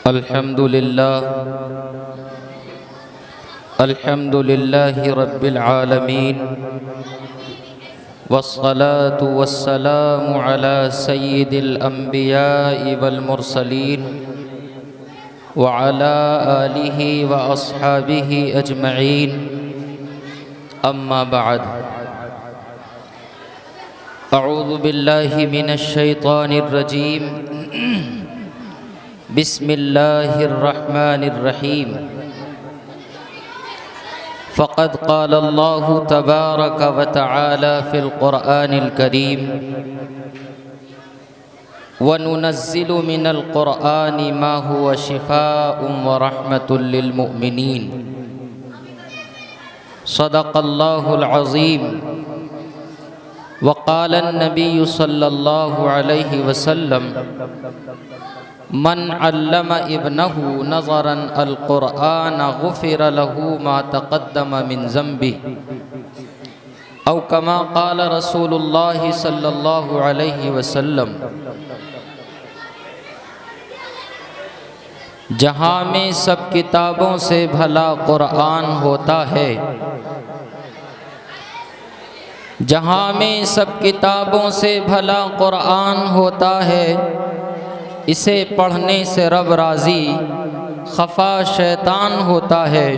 الحمد لله رب العالمين والصلاة والسلام على سيد الأنبياء والمرسلين وعلى آله وأصحابه أجمعين أما بعد أعوذ بالله من الشيطان الرجيم بسم الله الرحمن الرحيم فقد قال الله تبارك وتعالى في القرآن الكريم وننزل من القرآن ما هو شفاء ورحمة للمؤمنين صدق الله العظيم وقال النبي صلى الله عليه وسلم من علم ابنه نظرا القرآن غفر له ما تقدم من ذنبه او كما قال رسول الله صلى الله عليه وسلم جہاں میں سب کتابوں سے بھلا قرآن ہوتا ہے، جہاں میں سب کتابوں سے بھلا قرآن ہوتا ہے، اسے پڑھنے سے رب راضی خفا شیطان ہوتا ہے،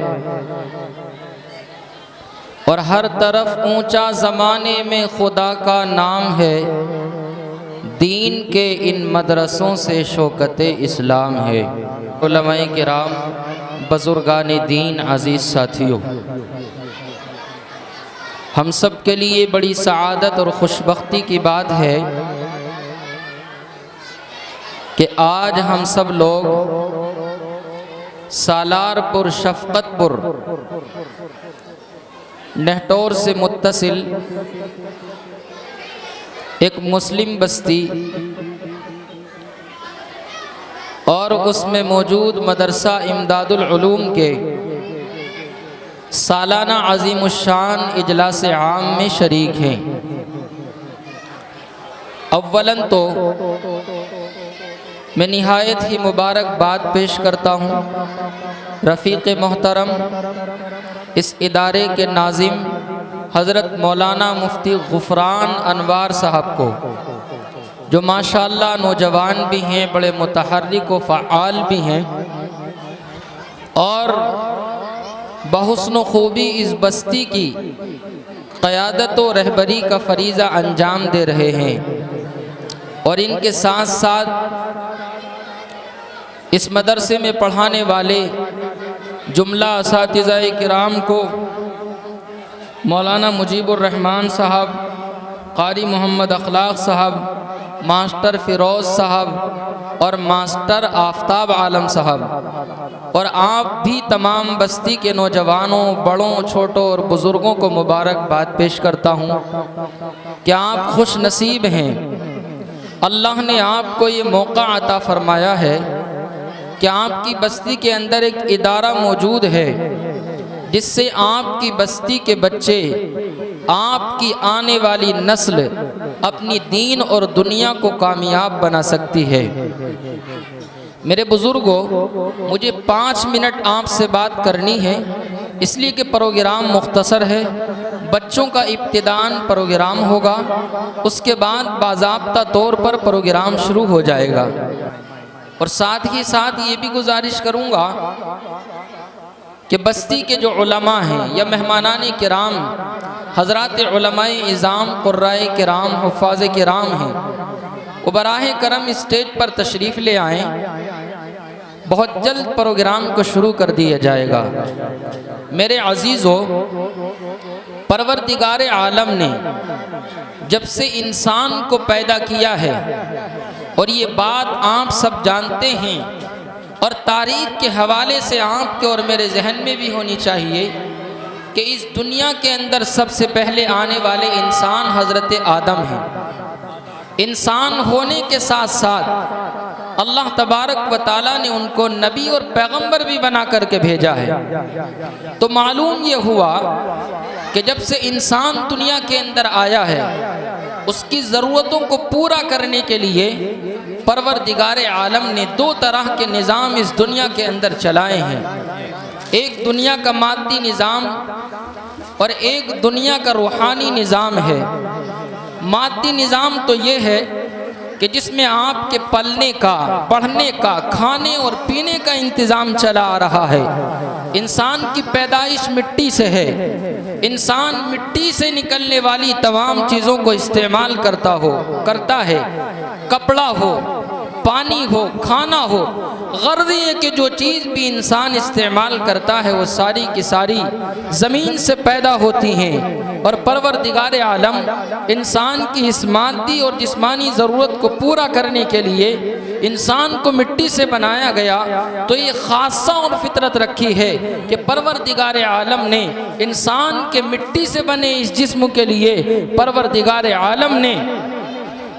اور ہر طرف اونچا زمانے میں خدا کا نام ہے، دین کے ان مدرسوں سے شوکت اسلام ہے۔ علماء کرام، بزرگان دین، عزیز ساتھیوں، ہم سب کے لیے بڑی سعادت اور خوشبختی کی بات ہے کہ آج ہم سب لوگ سالار پور شفقت پور نہٹور سے متصل ایک مسلم بستی اور اس میں موجود مدرسہ امداد العلوم کے سالانہ عظیم الشان اجلاس عام میں شریک ہیں۔ اولاً تو میں نہایت ہی مبارکباد پیش کرتا ہوں رفیق محترم اس ادارے کے ناظم حضرت مولانا مفتی غفران انوار صاحب کو، جو ماشاءاللہ نوجوان بھی ہیں، بڑے متحرک و فعال بھی ہیں، اور بحسن و خوبی اس بستی کی قیادت و رہبری کا فریضہ انجام دے رہے ہیں، اور ان کے ساتھ ساتھ اس مدرسے میں پڑھانے والے جملہ اساتذہ کرام کو مولانا مجیب الرحمن صاحب، قاری محمد اخلاق صاحب، ماسٹر فیروز صاحب اور ماسٹر آفتاب عالم صاحب، اور آپ بھی تمام بستی کے نوجوانوں، بڑوں، چھوٹوں اور بزرگوں کو مبارکباد پیش کرتا ہوں کہ آپ خوش نصیب ہیں۔ اللہ نے آپ کو یہ موقع عطا فرمایا ہے کہ آپ کی بستی کے اندر ایک ادارہ موجود ہے جس سے آپ کی بستی کے بچے، آپ کی آنے والی نسل اپنی دین اور دنیا کو کامیاب بنا سکتی ہے۔ میرے بزرگوں، مجھے 5 منٹ آپ سے بات کرنی ہے، اس لیے کہ پروگرام مختصر ہے۔ بچوں کا ابتداءً پروگرام ہوگا، اس کے بعد باضابطہ طور پر پروگرام شروع ہو جائے گا، اور ساتھ ہی ساتھ یہ بھی گزارش کروں گا کہ بستی کے جو علماء ہیں یا مہمانان کرام، حضرات علماء اعظام، قرائے کرام، حفاظ کرام ہیں، وہ براہ کرم اسٹیج پر تشریف لے آئیں۔ بہت جلد پروگرام کو شروع کر دیا جائے گا۔ میرے عزیزو، پروردگار عالم نے جب سے انسان کو پیدا کیا ہے، اور یہ بات آپ سب جانتے ہیں، اور تاریخ کے حوالے سے آپ کے اور میرے ذہن میں بھی ہونی چاہیے کہ اس دنیا کے اندر سب سے پہلے آنے والے انسان حضرت آدم ہیں۔ انسان ہونے کے ساتھ ساتھ اللہ تبارک و تعالیٰ نے ان کو نبی اور پیغمبر بھی بنا کر کے بھیجا ہے۔ تو معلوم یہ ہوا کہ جب سے انسان دنیا کے اندر آیا ہے، اس کی ضرورتوں کو پورا کرنے کے لیے پروردگار عالم نے دو طرح کے نظام اس دنیا کے اندر چلائے ہیں، ایک دنیا کا مادی نظام اور ایک دنیا کا روحانی نظام ہے۔ مادی نظام تو یہ ہے کہ جس میں آپ کے پلنے کا، پڑھنے کا، کھانے اور پینے کا انتظام چلا آ رہا ہے۔ انسان کی پیدائش مٹی سے ہے، انسان مٹی سے نکلنے والی تمام چیزوں کو استعمال کرتا ہے، کپڑا ہو، پانی ہو، کھانا ہو، غرض یہ کہ جو چیز بھی انسان استعمال کرتا ہے وہ ساری کی ساری زمین سے پیدا ہوتی ہیں، اور پروردگار عالم انسان کی اس مادی اور جسمانی ضرورت کو پورا کرنے کے لیے انسان کو مٹی سے بنایا گیا۔ تو یہ خاصہ اور فطرت رکھی ہے کہ پروردگار عالم نے انسان کے مٹی سے بنے اس جسم کے لیے پروردگار عالم نے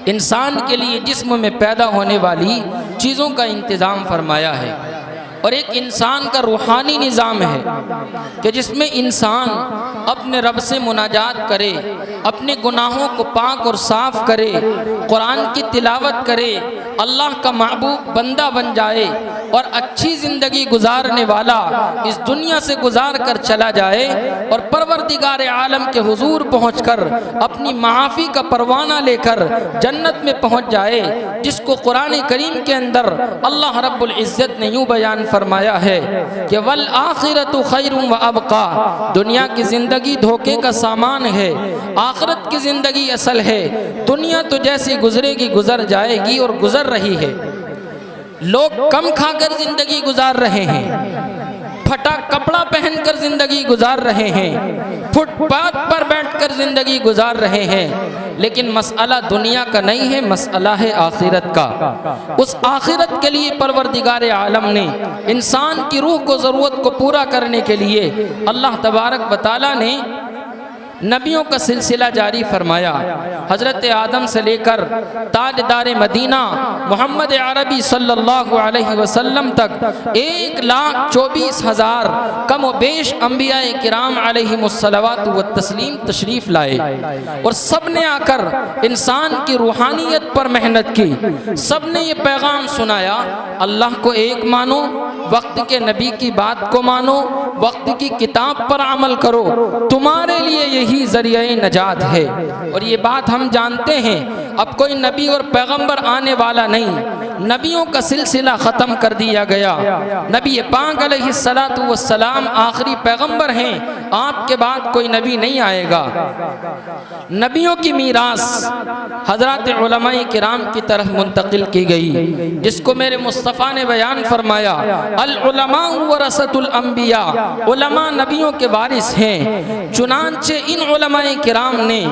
انسان کے لیے جسم میں پیدا ہونے والی چیزوں کا انتظام فرمایا ہے۔ اور ایک انسان کا روحانی نظام ہے کہ جس میں انسان اپنے رب سے مناجات کرے، اپنے گناہوں کو پاک اور صاف کرے، قرآن کی تلاوت کرے، اللہ کا محبوب بندہ بن جائے اور اچھی زندگی گزارنے والا اس دنیا سے گزار کر چلا جائے اور پروردگار عالم کے حضور پہنچ کر اپنی معافی کا پروانہ لے کر جنت میں پہنچ جائے، جس کو قرآن کریم کے اندر اللہ رب العزت نے یوں بیان فرمایا ہے کہ والآخرۃ خیر وابقا، دنیا کی زندگی دھوکے کا سامان ہے، آخرت کی زندگی اصل ہے۔ دنیا تو جیسی گزرے گی گزر جائے گی اور گزر رہی ہے۔ لوگ کم کھا کر زندگی گزار رہے ہیں، پھٹا کپڑا پہن کر زندگی گزار رہے ہیں، فٹ پاتھ پر بیٹھ کر زندگی گزار رہے ہیں، لیکن مسئلہ دنیا کا نہیں ہے، مسئلہ ہے آخرت کا۔ اس آخرت کے لیے پروردگار عالم نے انسان کی روح کو ضرورت کو پورا کرنے کے لیے اللہ تبارک و تعالیٰ نے نبیوں کا سلسلہ جاری فرمایا۔ حضرت آدم سے لے کر تاجدار مدینہ محمد عربی صلی اللہ علیہ وسلم تک 1,24,000 کم و بیش انبیاء کرام علیہم الصلوات والتسلیم تشریف لائے، اور سب نے آ کر انسان کی روحانیت پر محنت کی۔ سب نے یہ پیغام سنایا، اللہ کو ایک مانو، وقت کے نبی کی بات کو مانو، وقت کی کتاب پر عمل کرو، تمہارے لیے یہی ذریعہ نجات ہے۔ اور یہ بات ہم جانتے ہیں، اب کوئی نبی اور پیغمبر آنے والا نہیں، نبیوں کا سلسلہ ختم کر دیا گیا۔ نبی پاک علیہ السلام آخری پیغمبر ہیں، آپ کے بعد کوئی نبی نہیں آئے گا۔ نبیوں کی میراث حضرات علماء کرام کی طرف منتقل کی گئی، جس کو میرے مصطفیٰ نے بیان فرمایا، العلماء ورثۃ الانبیاء، علماء نبیوں کے وارث ہیں۔ چنانچہ ان علماء کرام نے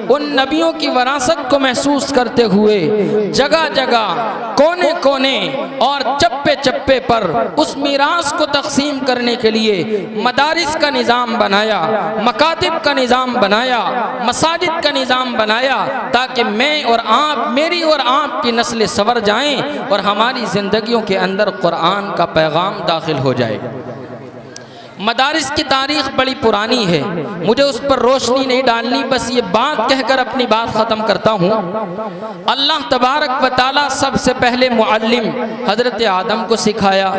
ان نبیوں کی وراثت کو محسوس کرتے ہوئے جگہ جگہ، کونے کونے اور چپے چپے پر اس میراث کو تقسیم کرنے کے لیے مدارس کا نظام بنایا، مکاتب کا نظام بنایا، مساجد کا نظام بنایا، تاکہ میں اور آپ، میری اور آپ کی نسلیں سنور جائیں اور ہماری زندگیوں کے اندر قرآن کا پیغام داخل ہو جائے۔ مدارس کی تاریخ بڑی پرانی ہے، مجھے اس پر روشنی نہیں ڈالنی، بس یہ بات کہہ کر اپنی بات ختم کرتا ہوں۔ اللہ تبارک و تعالیٰ سب سے پہلے معلم حضرت آدم کو سکھایا،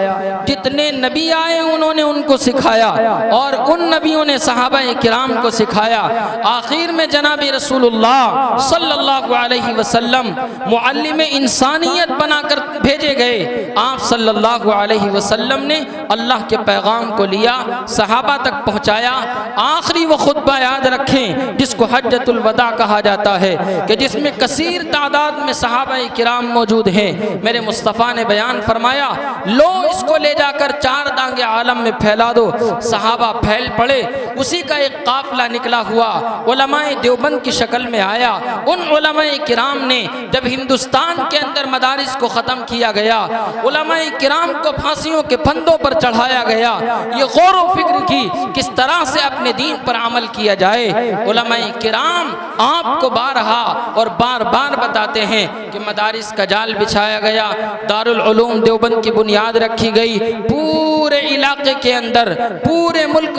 جتنے نبی آئے انہوں نے ان کو سکھایا، اور ان نبیوں نے صحابہ کرام کو سکھایا۔ آخر میں جناب رسول اللہ صلی اللہ علیہ وسلم معلم انسانیت بنا کر بھیجے گئے۔ آپ صلی اللہ علیہ وسلم نے اللہ کے پیغام کو لیا، صحابہ تک پہنچایا۔ آخری وہ خطبہ یاد رکھیں جس کو حجۃ الوداع کہا جاتا ہے، کہ جس میں کثیر تعداد میں صحابہ کرام موجود ہیں۔ میرے مصطفیٰ نے بیان فرمایا، لو اس کو لے جا کر 4 دانگے عالم میں پھیلا دو۔ صحابہ پھیل پڑے، اسی کا ایک قافلہ نکلا ہوا علماء دیوبند کی شکل میں آیا۔ ان علماء کرام نے جب ہندوستان کے اندر مدارس کو ختم کیا گیا، علماء کرام کو پھانسیوں کے پھندوں پر چڑھایا گیا، یہ غور و فکر کی کس طرح سے اپنے دین پر عمل کیا جائے۔ علماء کرام آپ کو بارہا اور بار بار بتاتے ہیں کہ مدارس کا جال بچھایا گیا، دارالعلوم دیوبند کی بنیاد رکھی گئی، پورے علاقے کے اندر، پورے ملک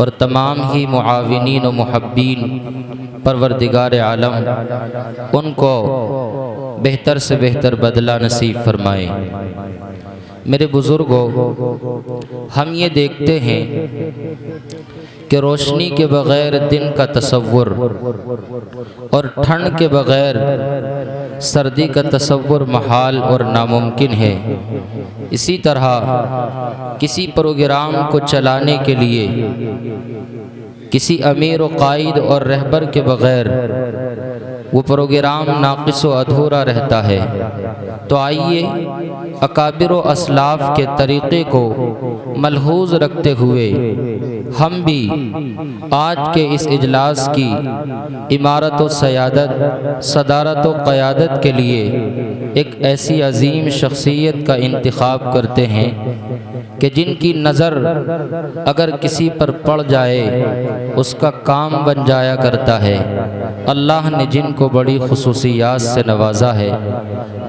اور تمام ہی معاونین و محبین پروردگار عالم ان کو بہتر سے بہتر بدلہ نصیب فرمائے۔ میرے بزرگوں، ہم یہ دیکھتے ہیں کہ روشنی کے بغیر دن کا تصور اور ٹھنڈ کے بغیر سردی کا تصور محال اور ناممکن ہے۔ اسی طرح کسی پروگرام کو چلانے کے لیے کسی امیر و قائد اور رہبر کے بغیر وہ پروگرام ناقص و ادھورا رہتا ہے۔ تو آئیے اکابر و اسلاف کے طریقے کو ملحوظ رکھتے ہوئے ہم بھی آج کے اس اجلاس کی امارت و سیادت، صدارت و قیادت کے لیے ایک ایسی عظیم شخصیت کا انتخاب کرتے ہیں کہ جن کی نظر اگر کسی پر پڑ جائے اس کا کام بن جایا کرتا ہے۔ اللہ نے جن کو بڑی خصوصیات سے نوازا ہے،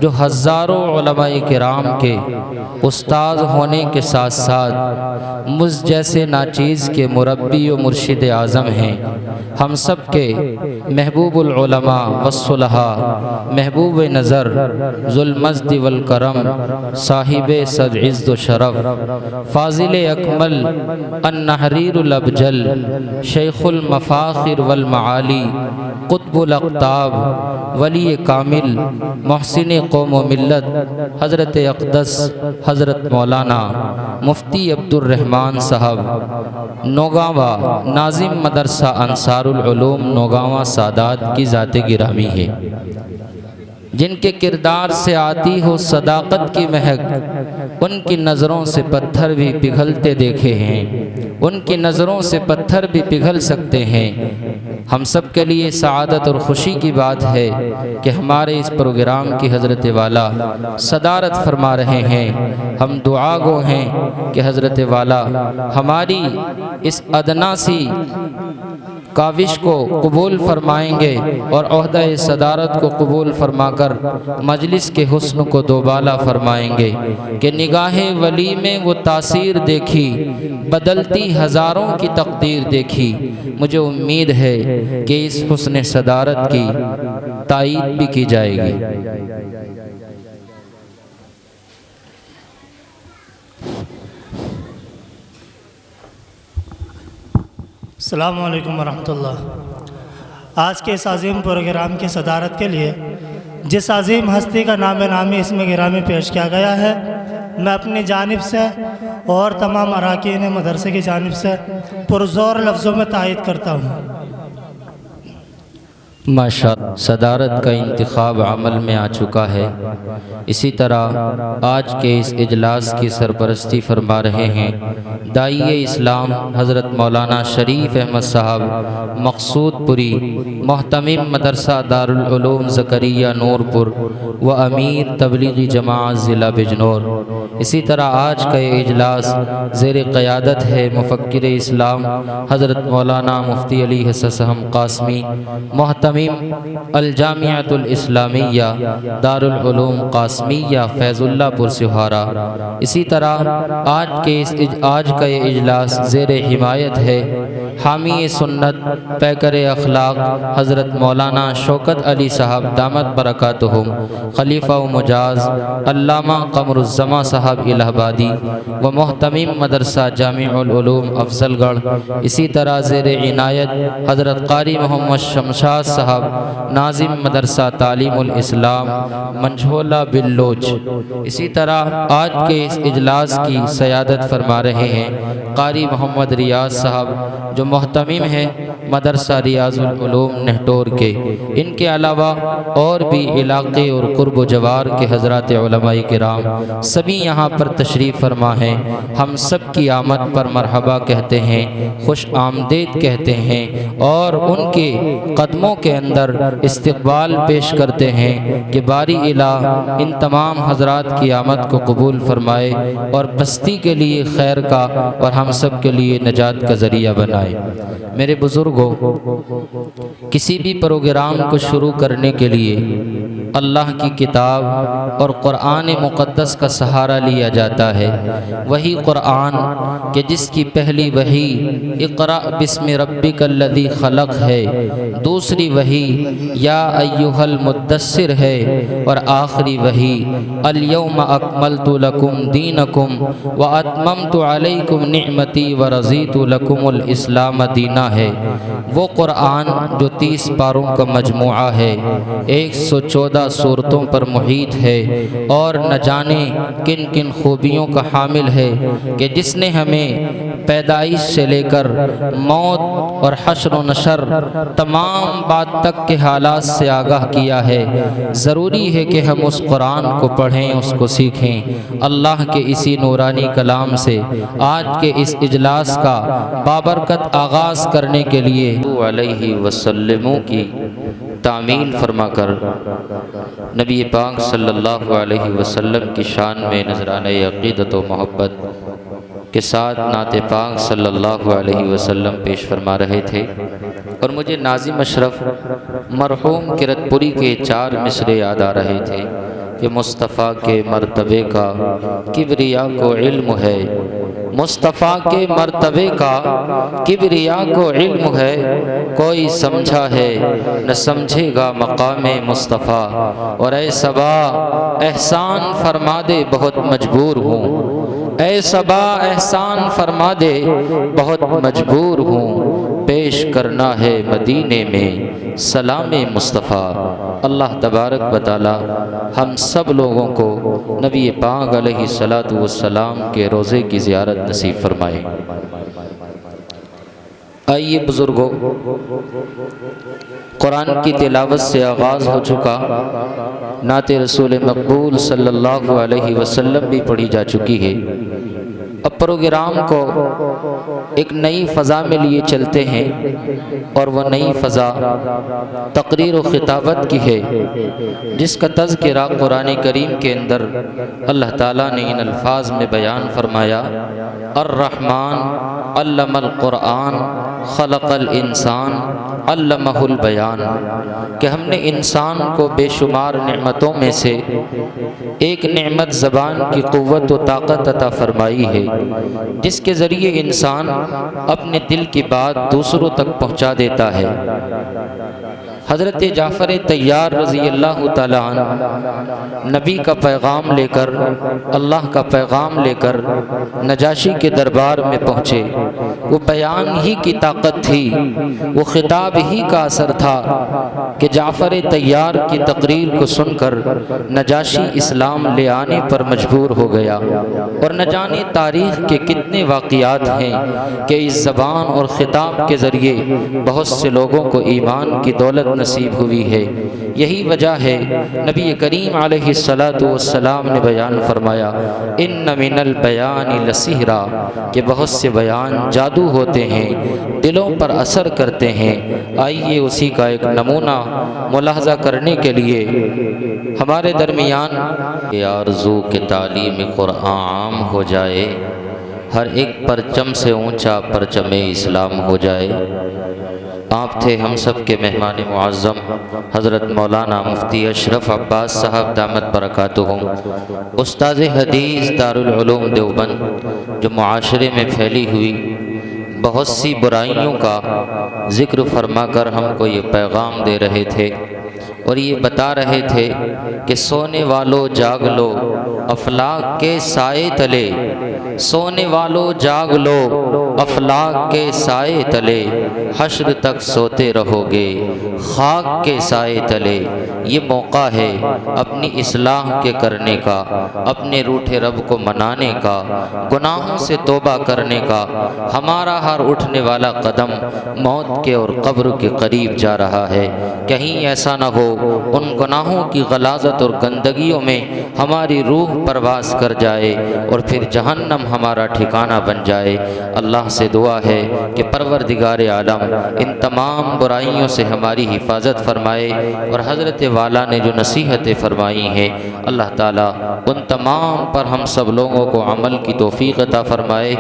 جو ہزاروں علماء کرام کے استاد ہونے کے ساتھ ساتھ مجھ جیسے ناچیز کے مربی و مرشد اعظم ہیں، ہم سب کے محبوب العلماء والصلحاء، محبوب نظر، ذو المجد والکرم، صاحب صد عز و شرف، فاضل اکمل، النحریر الابجل، شیخ المفاخر والمعالی، قطب الاقطاب، ولی کامل، محسن قوم و ملت، حضرت اقدس حضرت مولانا مفتی عبد الرحمن صاحب نوگاواں، ناظم مدرسہ انصار العلوم نوگاواں سادات کی ذات گرامی ہے، جن کے کردار سے آتی ہو صداقت کی مہک۔ ان کی نظروں سے پتھر بھی پگھلتے دیکھے ہیں، ان کی نظروں سے پتھر بھی پگھل سکتے ہیں۔ ہم سب کے لیے سعادت اور خوشی کی بات ہے کہ ہمارے اس پروگرام کی حضرت والا صدارت فرما رہے ہیں۔ ہم دعا گو ہیں کہ حضرت والا ہماری اس ادنا سی کاوش کو قبول فرمائیں گے اور عہدہ صدارت کو قبول فرما کر مجلس کے حسن کو دوبالا فرمائیں گے کہ نگاہ ولی میں وہ تاثیر دیکھی، بدلتی ہزاروں کی تقدیر دیکھی۔ مجھے امید ہے کہ اس حسن صدارت کی تائید بھی کی جائے گی۔ السلام علیکم ورحمۃ اللہ۔ آج کے اس عظیم پروگرام کی صدارت کے لیے جس عظیم ہستی کا نام نامی اس میں گرامی پیش کیا گیا ہے، میں اپنی جانب سے اور تمام اراکین مدرسے کی جانب سے پرزور لفظوں میں تائید کرتا ہوں۔ ماشاءاللہ، صدارت کا انتخاب عمل میں آ چکا ہے۔ اسی طرح آج کے اس اجلاس کی سرپرستی فرما رہے ہیں داعیہ اسلام حضرت مولانا شریف احمد صاحب مقصود پوری، محتمم مدرسہ دارالعلوم زکریا نورپور و امیر تبلیغی جماعت ضلع بجنور۔ اسی طرح آج کا یہ اجلاس زیر قیادت ہے مفکر اسلام حضرت مولانا مفتی علی حسن قاسمی، محتمم الجامعۃ الاسلامیہ دارالعلوم قاسمیہ فیض اللہ پور سہارا۔ اسی طرح آج کا یہ اجلاس زیر حمایت ہے حامی سنت پیکر اخلاق حضرت مولانا شوکت علی صاحب دامت برکاتہم، خلیفہ و مجاز علامہ قمر الزماں صاحب الہ آبادی و محتمم مدرسہ جامع العلوم افضل گڑھ۔ اسی طرح زیر عنایت حضرت قاری محمد شمشاد صاحب ناظم مدرسہ تعلیم الاسلام منجھولا بلوچ۔ اسی طرح آج کے اس اجلاس کی سیادت فرما رہے ہیں قاری محمد ریاض صاحب جو محتمم ہیں مدرسہ ریاض العلوم نہٹور کے۔ ان کے علاوہ اور بھی علاقے اور قرب و جوار کے حضرات علماء کرام سبھی یہاں پر تشریف فرما ہیں۔ ہم سب کی آمد پر مرحبا کہتے ہیں، خوش آمدید کہتے ہیں اور ان کے قدموں کے کے اندر استقبال پیش کرتے ہیں کہ باری الہ ان تمام حضرات کی آمد کو قبول فرمائے اور بستی کے لیے خیر کا اور ہم سب کے لیے نجات کا ذریعہ بنائے۔ میرے بزرگوں، کسی بھی پروگرام کو شروع کرنے کے لیے اللہ کی کتاب اور قرآن مقدس کا سہارا لیا جاتا ہے۔ وہی قرآن کہ جس کی پہلی وحی اقرأ بسم ربک الذی خلق ہے، دوسری وحی یا ایھا المدثر ہے، اور آخری وحی الیوم اکملت لکم دینکم واتممت علیکم نعمتی ورضیت لکم الاسلام دینا ہے۔ وہ قرآن جو 30 پاروں کا مجموعہ ہے، 114 صورتوں پر محیط ہے، اور نہ جانے کن کن خوبیوں کا حامل ہے، کہ جس نے ہمیں پیدائش سے لے کر موت اور حشر و نشر تمام بات تک کے حالات سے آگاہ کیا ہے۔ ضروری ہے کہ ہم اس قرآن کو پڑھیں، اس کو سیکھیں۔ اللہ کے اسی نورانی کلام سے آج کے اس اجلاس کا بابرکت آغاز کرنے کے لیے علیہ وسلم کی تعمیل فرما کر نبی پاک صلی اللہ علیہ وسلم کی شان میں نذرانہ عقیدت و محبت کے ساتھ نعت پاک صلی اللہ علیہ وسلم پیش فرما رہے تھے، اور مجھے ناظم اشرف مرحوم کرت پوری کے 4 مصرے یاد آ رہے تھے کہ مصطفیٰ کے مرتبے کا کبریا کو علم ہے، مصطفیٰ کے مرتبے کا کبریا کو علم ہے، کوئی سمجھا ہے نہ سمجھے گا مقام مصطفیٰ، اور اے صبا احسان فرما دے بہت مجبور ہوں، اے صبا احسان فرما دے بہت مجبور ہوں، پیش کرنا ہے مدینے میں سلام مصطفیٰ۔ اللہ تبارک و تعالی ہم سب لوگوں کو نبی پاک علیہ الصلاۃ والسلام کے روضے کی زیارت نصیب فرمائے۔ آئیے بزرگوں، قرآن کی تلاوت سے آغاز ہو چکا، نعت رسول مقبول صلی اللہ علیہ وسلم بھی پڑھی جا چکی ہے۔ اب پروگرام کو ایک نئی فضا میں لیے چلتے ہیں، اور وہ نئی فضا تقریر و خطابت کی ہے، جس کا تذکرہ قرآن کریم کے اندر اللہ تعالیٰ نے ان الفاظ میں بیان فرمایا: الرحمن علم القرآن خلق الانسان علمہ البیان، کہ ہم نے انسان کو بے شمار نعمتوں میں سے ایک نعمت زبان کی قوت و طاقت عطا فرمائی ہے، جس کے ذریعے انسان اپنے دل کی بات دوسروں تک پہنچا دیتا ہے۔ حضرت جعفر طیار رضی اللہ تعالیٰ عنہ نبی کا پیغام لے کر، اللہ کا پیغام لے کر نجاشی کے دربار میں پہنچے۔ وہ بیان ہی کی طاقت تھی، وہ خطاب ہی کا اثر تھا کہ جعفر طیار کی تقریر کو سن کر نجاشی اسلام لے آنے پر مجبور ہو گیا، اور نہ جانے تاریخ کے کتنے واقعات ہیں کہ اس زبان اور خطاب کے ذریعے بہت سے لوگوں کو ایمان کی دولت نصیب ہوئی ہے۔ یہی وجہ ہے نبی کریم علیہ الصلاۃ والسلام نے بیان فرمایا: ان من البیان لسحرا، کہ بہت سے بیان جادو ہوتے ہیں، دلوں پر اثر کرتے ہیں۔ آئیے اسی کا ایک نمونہ ملاحظہ کرنے کے لیے ہمارے درمیان یہ آرزو کہ تعلیم قرآن عام ہو جائے، ہر ایک پرچم سے اونچا پرچم اسلام ہو جائے۔ آپ تھے ہم سب کے مہمان معظم حضرت مولانا مفتی اشرف عباس صاحب دامت برکاتہم، استاذ حدیث دارالعلوم دیوبند، جو معاشرے میں پھیلی ہوئی بہت سی برائیوں کا ذکر فرما کر ہم کو یہ پیغام دے رہے تھے، اور یہ بتا رہے تھے کہ سونے والو جاگ لو افلاک کے سائے تلے، سونے والو جاگ لو افلاک کے سائے تلے، حشر تک سوتے رہو گے خاک کے سائے تلے۔ یہ موقع ہے اپنی اصلاح کے کرنے کا، اپنے روٹھے رب کو منانے کا، گناہوں سے توبہ کرنے کا۔ ہمارا ہر اٹھنے والا قدم موت کے اور قبر کے قریب جا رہا ہے، کہیں ایسا نہ ہو ان گناہوں کی غلاظت اور گندگیوں میں ہماری روح پرواز کر جائے اور پھر جہنم ہمارا ٹھکانہ بن جائے۔ اللہ سے دعا ہے کہ پروردگار عالم ان تمام برائیوں سے ہماری حفاظت فرمائے، اور حضرت والا نے جو نصیحتیں فرمائی ہیں اللہ تعالیٰ ان تمام پر ہم سب لوگوں کو عمل کی توفیق عطا فرمائے۔